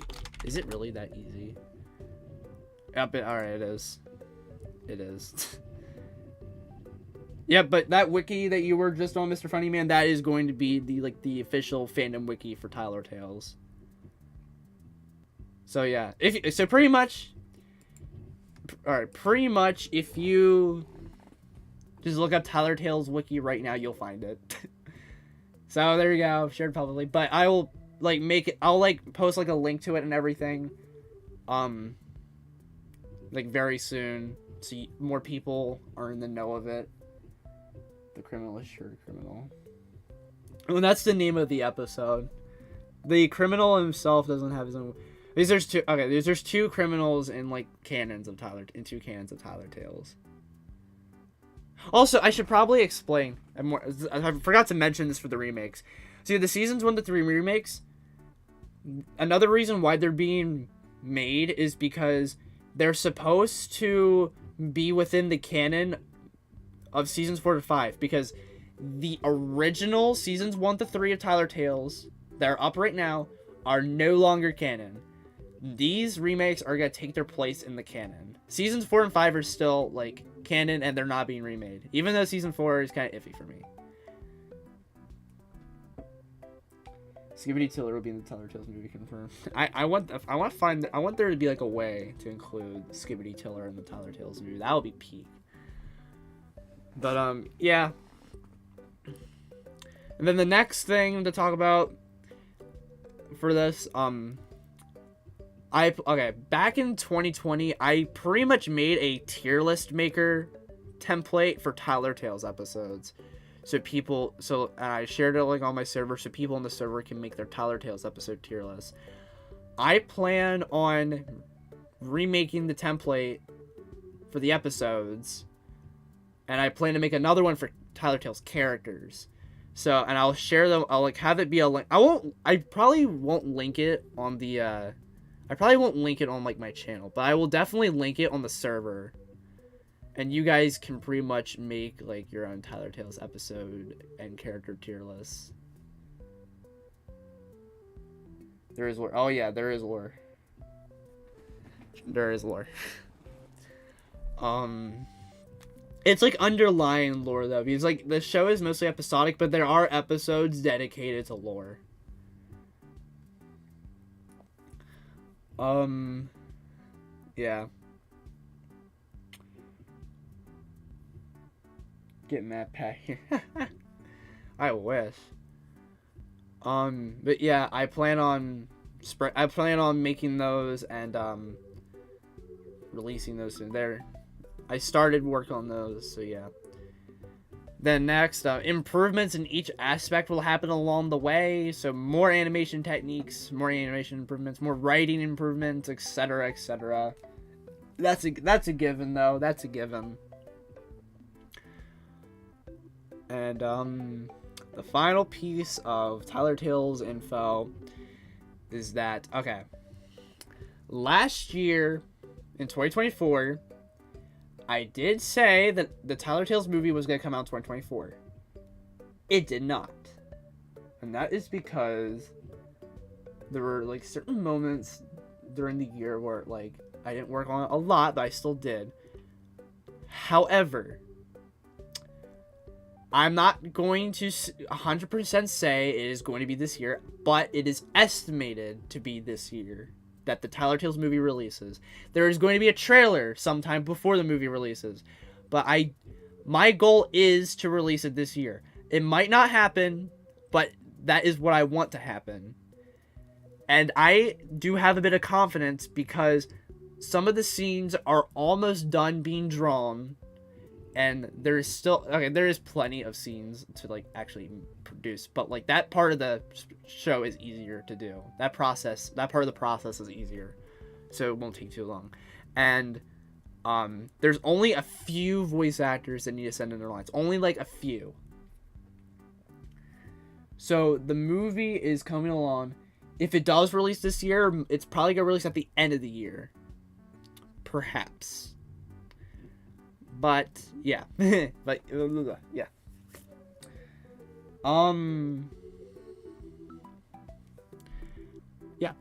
Is it really that easy? Yep, alright, it is. It is. Yeah, but that wiki that you were just on, Mr. Funnyman, that is going to be the official fandom wiki for Tyler Tales. So yeah, so pretty much, alright, pretty much if you just look up Tyler Tales wiki right now, you'll find it. So there you go, shared publicly. But I will like make it. I'll like post like a link to it and everything, like very soon, so more people are in the know of it. The criminal is sure criminal. Well, that's the name of the episode. The criminal himself doesn't have his own. There's two criminals in like canons of Tyler in 2 canons of Tyler Tales. Also, I should probably explain. I forgot to mention this for the remakes. See, the seasons 1 to 3 remakes. Another reason why they're being made is because they're supposed to be within the canon of seasons 4 to 5. Because the original seasons 1 to 3 of Tyler Tales that are up right now are no longer canon. These remakes are going to take their place in the canon. Seasons 4 and 5 are still, like, canon, and they're not being remade. Even though Season 4 is kind of iffy for me. Skibbity Tiller will be in the Tyler Tales movie, confirmed. I want there to be, like, a way to include Skibbity Tiller in the Tyler Tales movie. That would be peak. But, yeah. And then the next thing to talk about for this, back in 2020, I pretty much made a tier list maker template for Tyler Tales episodes. And I shared it like on my server so people on the server can make their Tyler Tales episode tier list. I plan on remaking the template for the episodes, and I plan to make another one for Tyler Tales characters. So, and I'll share them. I'll like have it be a link. I probably won't link it on the. I probably won't link it on like my channel, but I will definitely link it on the server. And you guys can pretty much make like your own Tyler Tales episode and character tier lists. There is lore. Oh yeah, there is lore. There is lore. It's like underlying lore though, because like the show is mostly episodic, but there are episodes dedicated to lore. Yeah. Get Matt Pat here. I wish. But yeah, I plan on making those and releasing those soon. I started work on those, so yeah. Then next, improvements in each aspect will happen along the way. So more animation techniques, more animation improvements, more writing improvements, etc., etc. That's a given, though. That's a given. And the final piece of Tyler Tales info is that last year in 2024. I did say that the Tyler Tales movie was going to come out in 2024. It did not. And that is because there were, like, certain moments during the year where, like, I didn't work on it a lot, but I still did. However, I'm not going to 100% say it is going to be this year, but it is estimated to be this year that the Tyler Tales movie releases. There is going to be a trailer sometime before the movie releases, but my goal is to release it this year. It might not happen, but that is what I want to happen. And I do have a bit of confidence because some of the scenes are almost done being drawn, and there is still, okay, there is plenty of scenes to, like, actually produce, but, like, that part of the show is easier to do. That part of the process is easier, so it won't take too long. And there's only a few voice actors that need to send in their lines, only, like, a few. So the movie is coming along. If it does release this year, it's probably gonna release at the end of the year, perhaps. But yeah, but yeah. Yeah.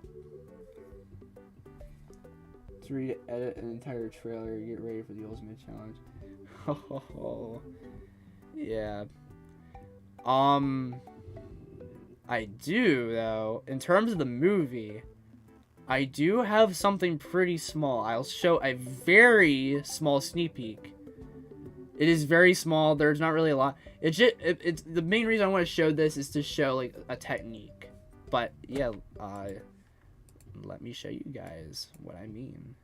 To read, edit an entire trailer, get ready for the ultimate challenge. Oh, yeah. I do, though. In terms of the movie, I do have something pretty small. I'll show a very small sneak peek. It is very small. There's not really a lot. It's the main reason I want to show this is to show, like, a technique. But yeah, let me show you guys what I mean.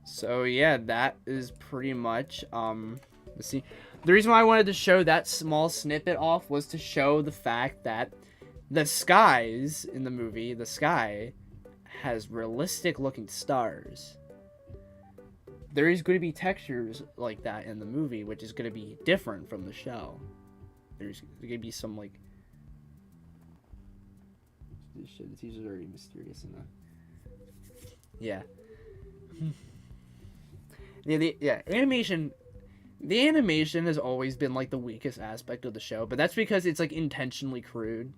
So yeah, that is pretty much let's see. The reason why I wanted to show that small snippet off was to show the fact that the skies in the movie, the sky has realistic looking stars. There is going to be textures like that in the movie, which is going to be different from the show. There's going to be some, like, this shit, the teaser's already mysterious enough. Yeah. Animation. The animation has always been, like, the weakest aspect of the show, but that's because it's, like, intentionally crude.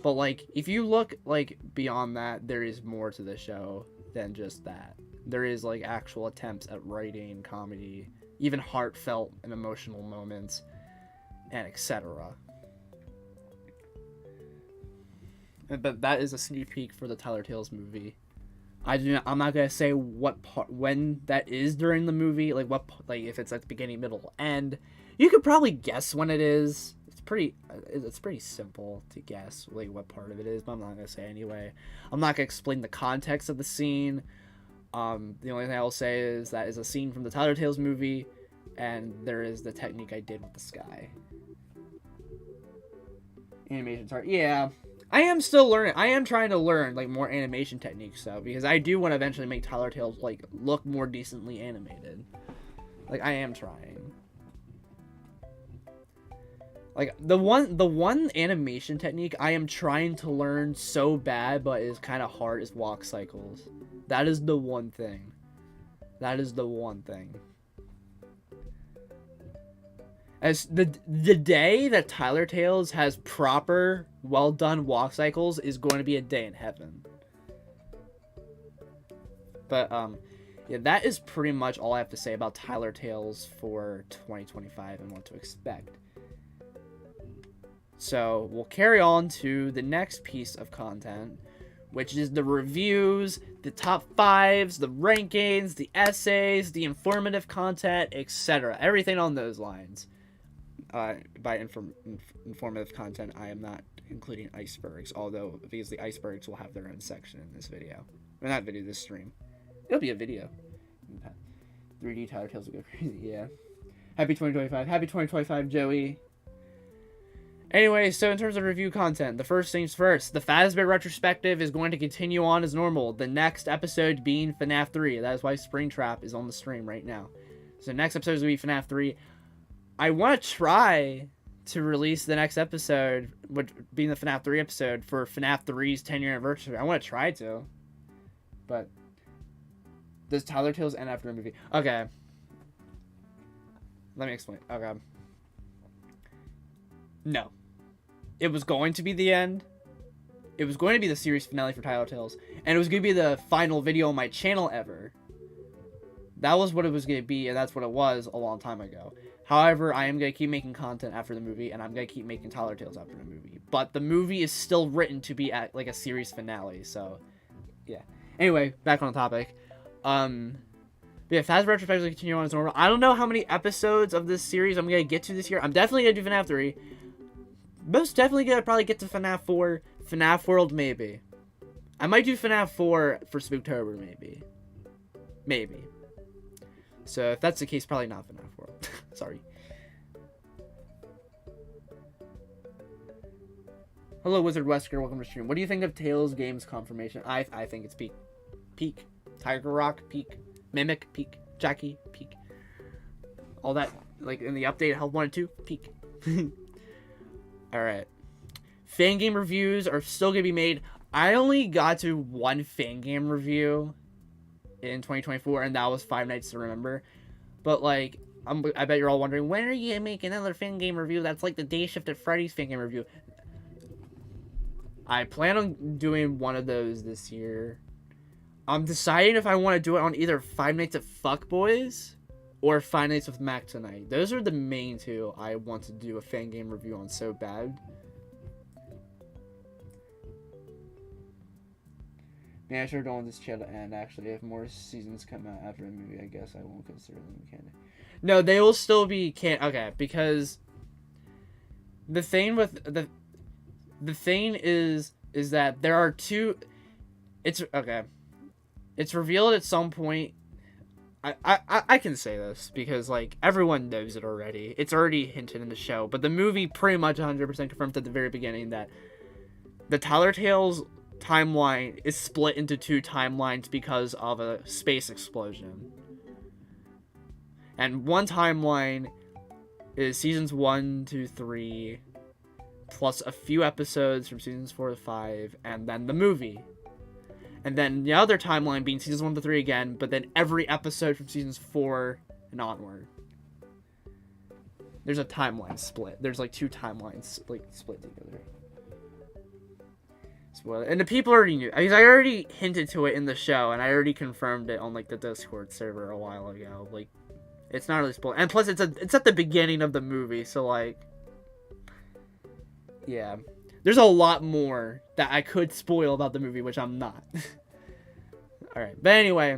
But, like, if you look, like, beyond that, there is more to the show than just that. There is, like, actual attempts at writing comedy, even heartfelt and emotional moments, and etc. But that is a sneak peek for the Tyler Tales movie. I'm not gonna say what part, when that is during the movie, like what, like if it's at the beginning, middle, end. You could probably guess when it is. It's pretty simple to guess, like, what part of it is, but I'm not gonna say anyway. I'm not gonna explain the context of the scene. The only thing I will say is that is a scene from the Tyler Tales movie, and there is the technique I did with the sky. Animation's hard. Yeah, I am still learning. I am trying to learn, like, more animation techniques, though, because I do want to eventually make Tyler Tales, like, look more decently animated. Like, I am trying. Like, the one animation technique I am trying to learn so bad, but is kind of hard, is walk cycles. That is the one thing. That is the one thing. As the day that Tyler Tales has proper, well done walk cycles is going to be a day in heaven. But yeah, that is pretty much all I have to say about Tyler Tales for 2025 and what to expect. So we'll carry on to the next piece of content, which is the reviews, the top 5s, the rankings, the essays, the informative content, etc. Everything on those lines. By informative content, I am not including Icebergs, although because the Icebergs will have their own section in this video. Or not video, this stream. It'll be a video. 3D Tyler Tales will go crazy, yeah. Happy 2025. Happy 2025, Joey. Anyway, so in terms of review content, the first things first. The Fazbear retrospective is going to continue on as normal. The next episode being FNAF 3. That is why Springtrap is on the stream right now. So the next episode is going to be FNAF 3. I want to try to release the next episode, which being the FNAF 3 episode, for FNAF 3's 10-year anniversary. I want to try to. But does Tyler Tales end after a movie? Okay. Let me explain. Okay. No. It was going to be the end. It was going to be the series finale for Tyler Tales. And it was going to be the final video on my channel ever. That was what it was going to be, and that's what it was a long time ago. However, I am going to keep making content after the movie, and I'm going to keep making Tyler Tales after the movie. But the movie is still written to be at, like, a series finale, so, yeah. Anyway, back on topic. Yeah, Fazbear retrospectively continue on as normal. I don't know how many episodes of this series I'm going to get to this year. I'm definitely going to do FNAF 3. Most definitely going to probably get to FNAF 4. FNAF World, maybe. I might do FNAF 4 for Spooktober, maybe. Maybe. So, if that's the case, probably not FNAF World. Sorry. Hello, Wizard Wesker. Welcome to the stream. What do you think of Tales Games confirmation? I think it's peak. Peak. Tiger Rock, peak. Mimic, peak. Jackie, peak. All that, like, in the update, Health 1 and 2, peak. Alright. Fan game reviews are still going to be made. I only got to one fan game review in 2024, and that was Five Nights to Remember. But, like, I bet you're all wondering, when are you going to make another fan game review that's like the Day Shift at Freddy's fan game review? I plan on doing one of those this year. I'm deciding if I want to do it on either Five Nights at Fuckboys or Five Nights with Mac tonight. Those are the main two I want to do a fan game review on so bad. Man, I sure don't want this channel to end, actually. If more seasons come out after a movie, I guess I won't consider them canon. No, they will still be canon. Okay, because the thing with the thing is that there are two. It's okay. It's revealed at some point. I can say this because, like, everyone knows it already. It's already hinted in the show, but the movie pretty much 100% confirmed at the very beginning that the Tyler Tales timeline is split into two timelines because of a space explosion. And one timeline is seasons 1 to 3, plus a few episodes from seasons 4 to 5, and then the movie. And then the other timeline being seasons 1 to 3 again, but then every episode from seasons 4 and onward. There's a timeline split. There's like two timelines like split together. Spoiler. And the people already knew. I already hinted to it in the show, and I already confirmed it on like the Discord server a while ago. Like, it's not really spoiled. And plus, it's at the beginning of the movie, so like, yeah. There's a lot more that I could spoil about the movie, which I'm not. Alright, but anyway.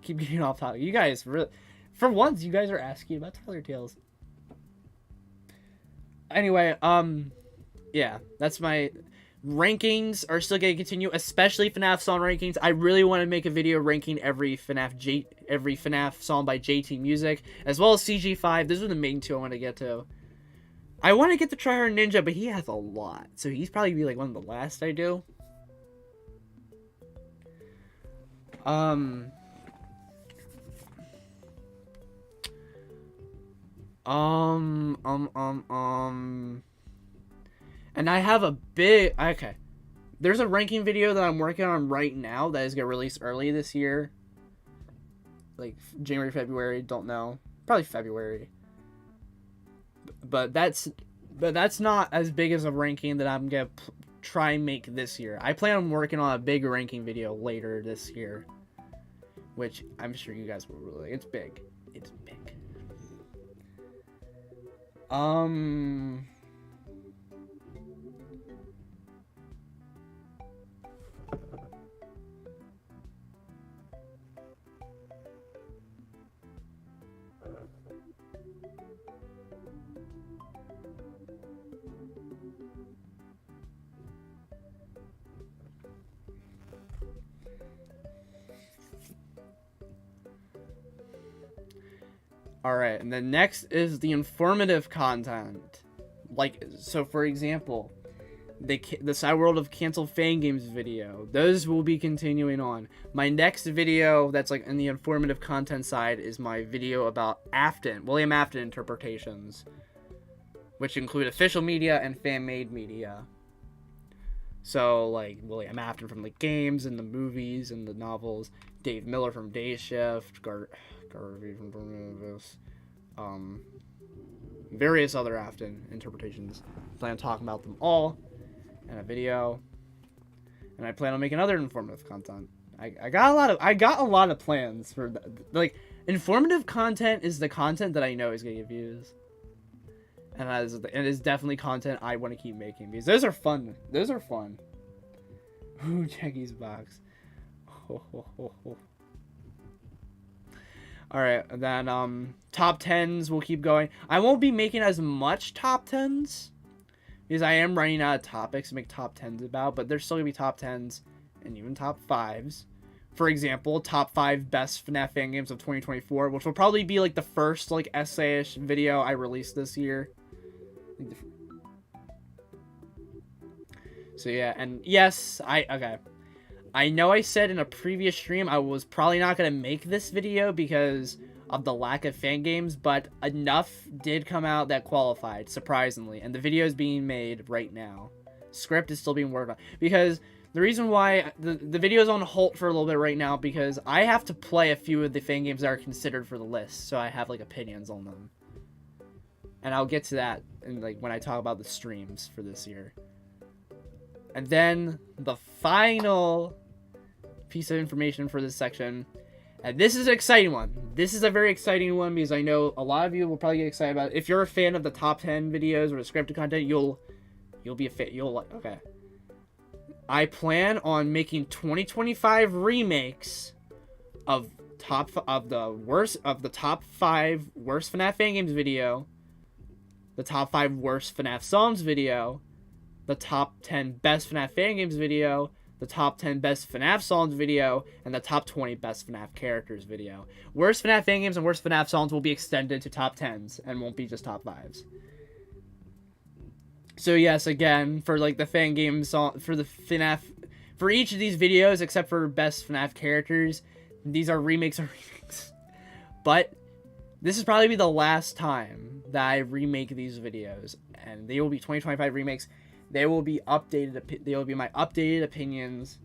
Keep getting off topic. You guys, really, for once, you guys are asking about Tyler Tales. Anyway, yeah, that's my rankings are still going to continue, especially FNAF song rankings. I really want to make a video ranking every FNAF song by JT Music, as well as CG5. Those are the main two I want to get to. I want to get to Tryhard Ninja, but he has a lot. So he's probably be like one of the last I do. And I have a big... Okay. There's a ranking video that I'm working on right now that is going to release early this year. Like January, February, don't know. Probably February. But that's not as big as a ranking that I'm going to try and make this year. I plan on working on a big ranking video later this year. Which I'm sure you guys will really like. It's big. It's big. Alright, and then next is the informative content. Like, so for example, the Side World of Canceled Fan Games video. Those will be continuing on. My next video that's like in the informative content side is my video about William Afton interpretations, which include official media and fan-made media. So, like, William Afton from the games and the movies and the novels, Dave Miller from Day Shift, Garvey from pronouns, various other Afton interpretations. I plan on talking about them all in a video, and I plan on making other informative content. I got a lot of plans for like informative content is the content that I know is gonna get views, and it is definitely content I want to keep making because those are fun. Those are fun. Ooh, Jackie's box. Alright, then top 10s will keep going. I won't be making as much top 10s because I am running out of topics to make top 10s about, but there's still gonna be top 10s and even top 5s. For example, top 5 best FNAF fan games of 2024, which will probably be like the first like essay-ish video I released this year. So yeah, and yes, I know I said in a previous stream I was probably not going to make this video because of the lack of fan games, but enough did come out that qualified, surprisingly, and the video is being made right now. Script is still being worked on, because the reason why the video is on hold for a little bit right now, because I have to play a few of the fan games that are considered for the list, so I have like opinions on them. And I'll get to that in, like, when I talk about the streams for this year. And then the final piece of information for this section, and this is an exciting one. This is a very exciting one because I know a lot of you will probably get excited about it. If you're a fan of the top 10 videos or the scripted content, you'll be a fan. You'll like, okay. I plan on making 2025 remakes of the top 5 worst FNAF fan games video, the top 5 worst FNAF songs video, the top 10 best FNAF fan games video, the top 10 best FNAF songs video, and the top 20 best FNAF characters video. Worst FNAF fan games and worst FNAF songs will be extended to top 10s and won't be just top 5s. So yes, again, for like the fan game song, for the FNAF, for each of these videos except for best FNAF characters, these are remakes of remakes. But this is probably be the last time that I remake these videos, and they will be 2025 remakes. They will be updated. They will be my updated opinions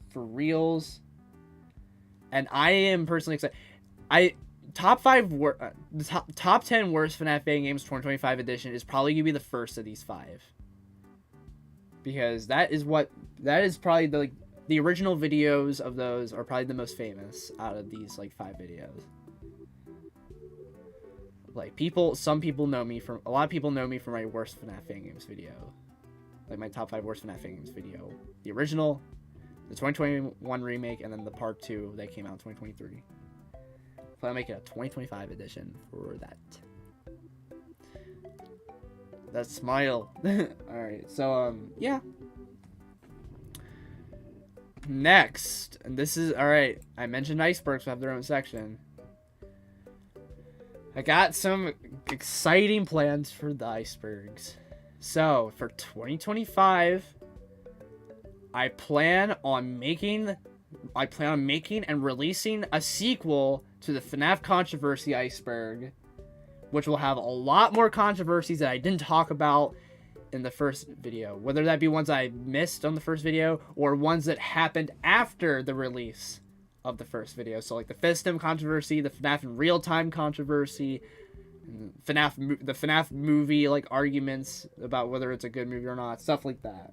for reals, and I am personally excited. Top 10 worst FNAF fan games 2025 edition is probably gonna be the first of these 5, because that is probably the original videos of those are probably the most famous out of these like 5 videos. Like a lot of people know me from my worst FNAF fan games video. Like my top 5 worst FNAF fan games video. The original, the 2021 remake, and then the part 2 that came out in 2023. So I'll make it a 2025 edition for that. That smile. Alright, so, yeah. Next, and this is, alright, I mentioned Icebergs have their own section. I got some exciting plans for the Icebergs. So, for 2025, I plan on making and releasing a sequel to the FNAF Controversy Iceberg, which will have a lot more controversies that I didn't talk about in the first video. Whether that be ones I missed on the first video, or ones that happened after the release of the first video. So, like the Fistum controversy, the FNAF in Real Time controversy, the FNAF movie, like, arguments about whether it's a good movie or not, stuff like that.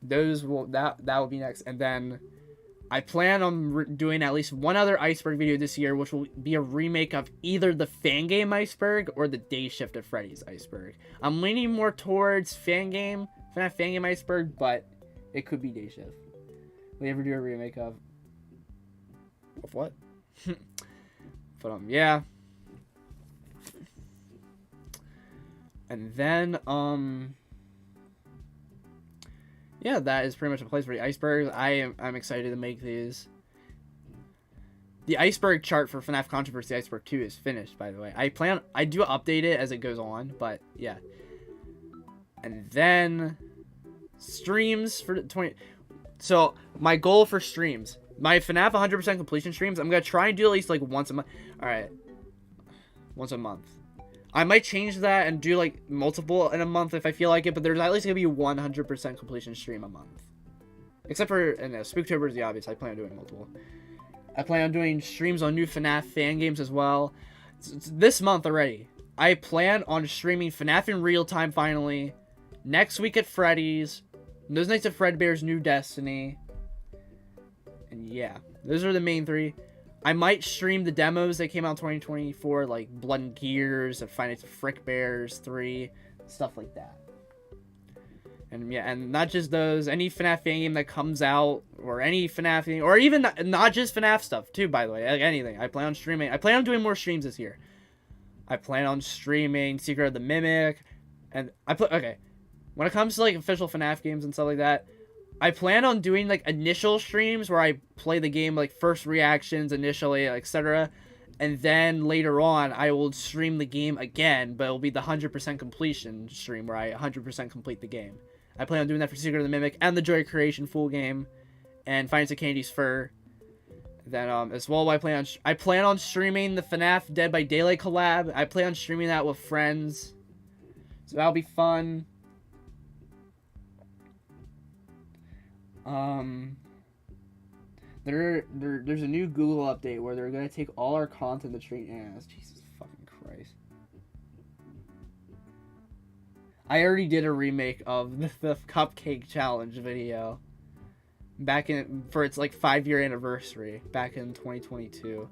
That will be next. And then I plan on doing at least one other Iceberg video this year, which will be a remake of either the fan game Iceberg or the Day Shift at Freddy's Iceberg. I'm leaning more towards FNAF fan game Iceberg, but it could be Day Shift. We ever do a remake of. What? But yeah. And then yeah, that is pretty much a place for the icebergs. I'm excited to make these. The iceberg chart for FNAF Controversy Iceberg 2 is finished, by the way. I do update it as it goes on, but yeah. And then streams for 20. So my goal for streams, my FNAF 100% completion streams, I'm gonna try and do at least like once a month. All right, once a month. I might change that and do like multiple in a month if I feel like it, but there's at least gonna be 100% completion stream a month. Except for, and Spooktober is the obvious. I plan on doing multiple. I plan on doing streams on new FNAF fan games as well. It's this month already. I plan on streaming FNAF in real time finally. Next week at Freddy's. Those nights at Fredbear's New Destiny. And yeah, those are the main three. I might stream the demos that came out in 2024, like Blood and Gears, and Five Nights at Frickbears 3, stuff like that. And yeah, and not just those, any FNAF fan game that comes out, or any FNAF game, or even not just FNAF stuff too, by the way, like anything. I plan on streaming. I plan on doing more streams this year. I plan on streaming Secret of the Mimic, and okay. When it comes to like official FNAF games and stuff like that, I plan on doing like initial streams where I play the game, like first reactions initially, etc. And then later on, I will stream the game again, but it'll be the 100% completion stream where I 100% complete the game. I plan on doing that for Secret of the Mimic and the Joy of Creation full game, and Finds of Candy's Fur. Then as well, I plan on streaming the FNAF Dead by Daylight collab. I plan on streaming that with friends, so that'll be fun. There's a new Google update where they're gonna take all our content to treat as. Jesus fucking Christ. I already did a remake of the Cupcake Challenge video back for its like 5-year anniversary back in 2022.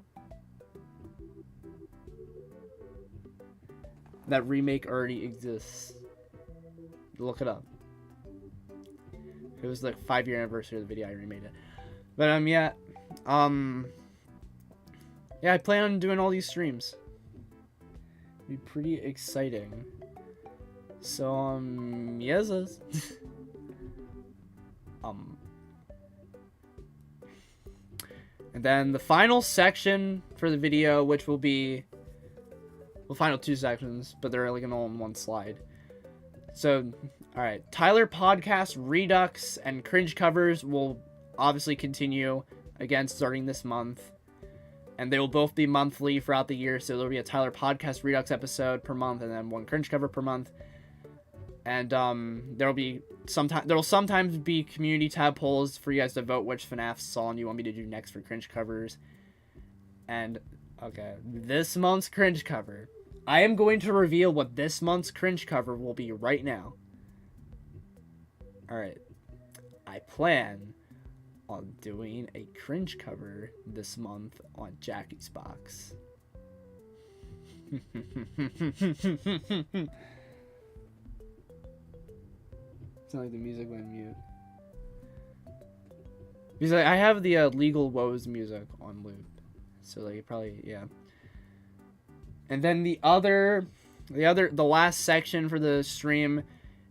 That remake already exists. Look it up. It was like 5-year anniversary of the video. I remade it. But yeah. Yeah, I plan on doing all these streams. It'd be pretty exciting. So yes. And then the final section for the video, which will be the final 2 sections, but they're like all in one slide. So, alright, Tyler Podcast, Redux, and Cringe covers will obviously continue, again, starting this month. And they will both be monthly throughout the year, so there'll be a Tyler Podcast Redux episode per month, and then 1 Cringe cover per month. And there'll sometimes be community tab polls for you guys to vote which FNAF song you want me to do next for Cringe covers. And, okay, this month's Cringe cover. I am going to reveal what this month's Cringe cover will be right now. Alright. I plan on doing a Cringe cover this month on Jackie's Box. It's not like the music went mute. Because I have the Legal Woes music on loop. So like probably, yeah. And then the last section for the stream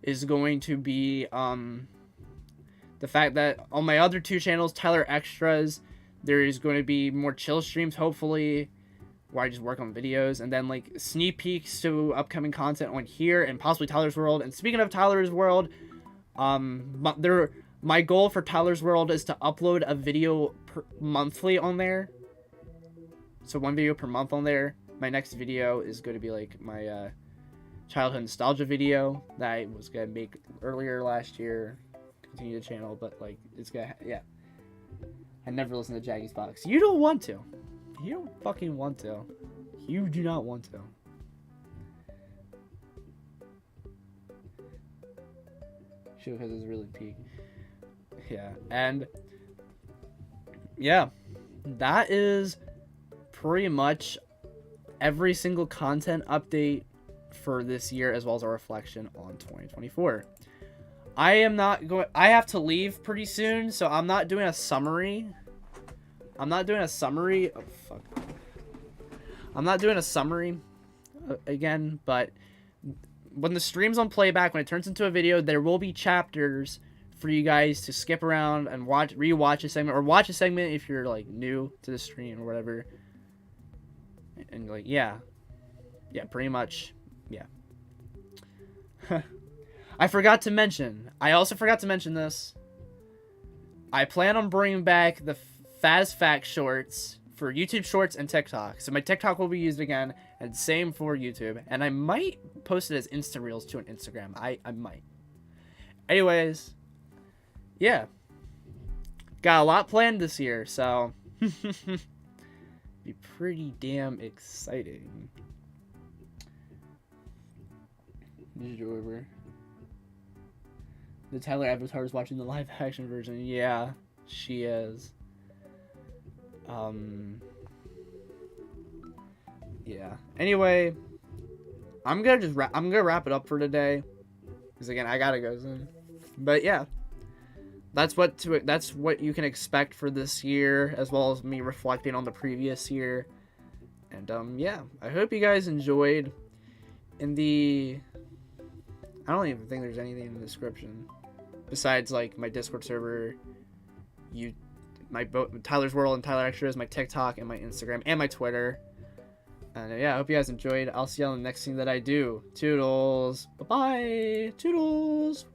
is going to be the fact that on my other 2 channels, Tyler Extras, there is going to be more chill streams, hopefully, where I just work on videos, and then like sneak peeks to upcoming content on here and possibly Tyler's World. And speaking of Tyler's World, my goal for Tyler's World is to upload a video monthly on there. So 1 video per month on there. My next video is going to be like my childhood nostalgia video that I was going to make earlier last year. Continue the channel, but like it's going to, yeah. I never listened to Jackie's Box. You don't want to. You don't fucking want to. You do not want to. Sure, because it's really peak. Yeah, and yeah, that is pretty much every single content update for this year, as well as a reflection on 2024. I have to leave pretty soon, so I'm not doing a summary. I'm not doing a summary. Oh fuck. I'm not doing a summary again, but when the stream's on playback, when it turns into a video, there will be chapters for you guys to skip around and rewatch a segment, or watch a segment if you're like new to the stream or whatever. And like, yeah, pretty much, yeah. I also forgot to mention this. I plan on bringing back the Faz Fact shorts for YouTube Shorts and TikTok. So my TikTok will be used again, and same for YouTube. And I might post it as Insta Reels to an Instagram. I might. Anyways, yeah. Got a lot planned this year, so be pretty damn exciting. The Tyler avatar is watching the live action version. Yeah, she is. Yeah. Anyway, I'm gonna wrap it up for today, because again, I gotta go soon. But yeah, that's what you can expect for this year, as well as me reflecting on the previous year. And yeah, I hope you guys enjoyed. I don't even think there's anything in the description besides like my Discord server, Tyler's World and Tyler Extras, my TikTok and my Instagram and my Twitter. And yeah, I hope you guys enjoyed. I'll see you on the next thing that I do. Toodles. Bye-bye. Toodles.